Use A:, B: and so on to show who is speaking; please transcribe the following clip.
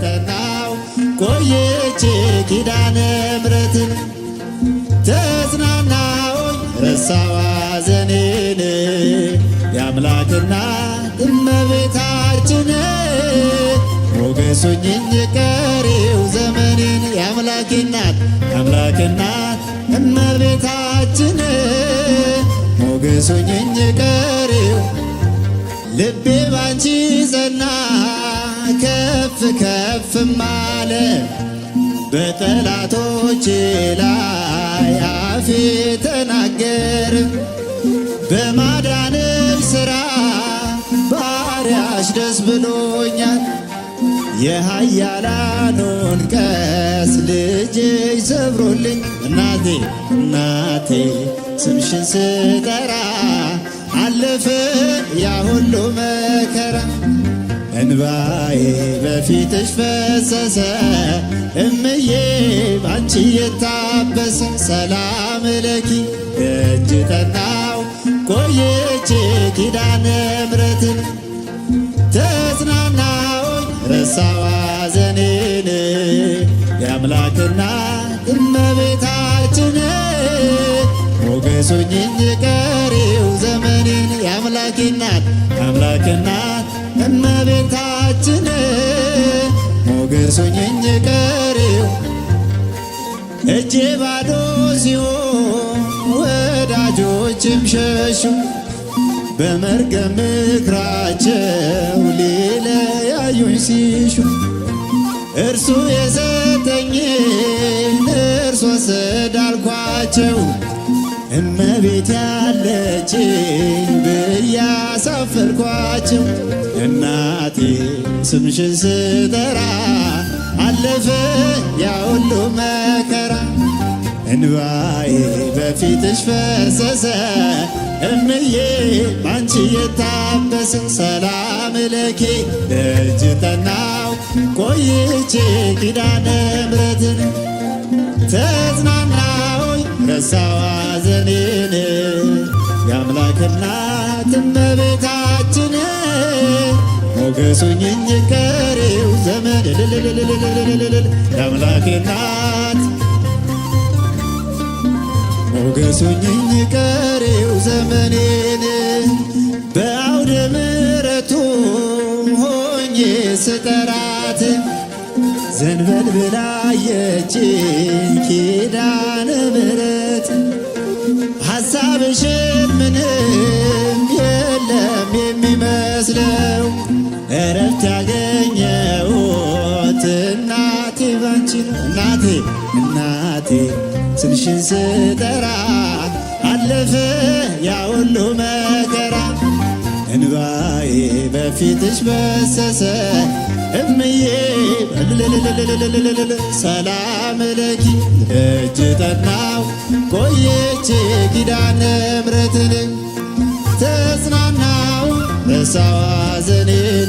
A: ጠናው ቆይቼ ኪዳነ ምሕረትን ተጽናናሁኝ ረሳሁ ሐዘኔን የአምላክና እመቤታችን ሞገሱኝኝ ቀሪው ዘመኔን የአምላኬ እናት እመቤታችን ሞገሱኝኝ ቀሪው ልቤ ባንቺ ጸና ከፍ ከፍም አለ በጠላቶቼ ላይ አፌ ተናገር በማዳንም ሥራ ባሪያሽ ደስ ብሎኛል የኃያላኑን ቀስ ልጅሽ ሰብሮልኝ እናቴ ስምሽን ስጠራ አለፈ ያ ሁሉ መከራ እንባዬ በፊትሽ ፈሰሰ እምዬ ባንቺ የታበሰ ሰላም ለኪ ደጅ ጠናው ቆይቼ ኪዳነ ምሕረትን ተጽናናሁኝ ረሳሁ ሐዘኔን የአምላክና እመቤታችን ሞገሱኝኝ ቀሪው ዘመኔን የአምላኬ እናት እመቤታችን ሞገሱኝኝ ቀሪው እጄ ባዶ ሲሆን ወዳጆችም ሸሹ በመርገም ምክራቸው ሊለያዩኝ ሲሹ እርሱ የሰጠኝን እርሱ ወሰደ አልኳቸው እመቤት ያለችኝ ብያሳፈርኳቸው እናቴ ስምሽን ስጠራ አለፈ ያ ሁሉ መከራ እንባዬ በፊትሽ ፈሰሰ እምዬ ባንቺ የታበሰ ሰላም ለኪ ደጅ ጠናው ቆይቼ ኪዳነ ምሕረትን ተጽናናሁኝ ረሳሁ ሐዘኔን የአምላክ እናት እመቤታችን ሞገሱኝኝ ቀሪው ዘመን የአምላክ እናት ሞገሱኝኝ ቀሪው ዘመኔን በአውደ ምሕረቱ ሆኜ ስጠራት ዘንበል ብላየችኝ ኪዳነ ምሕረት ሐሳብሽን ምንም የለም የሚመስለው እረፍት ያገኘሁት እናቴ ባንቺ ነው እናቴ ስምሽን ስጠራ አለፈ ያ ሁሉ መከራ እንባዬ በፊትሽ ፈሰሰ እምዬ ሰላም ለኪ ደጅ ጠናው ቆይቼ ኪዳነ ምሕረትን ተጽናናው ረሳሁ ሐዘኔን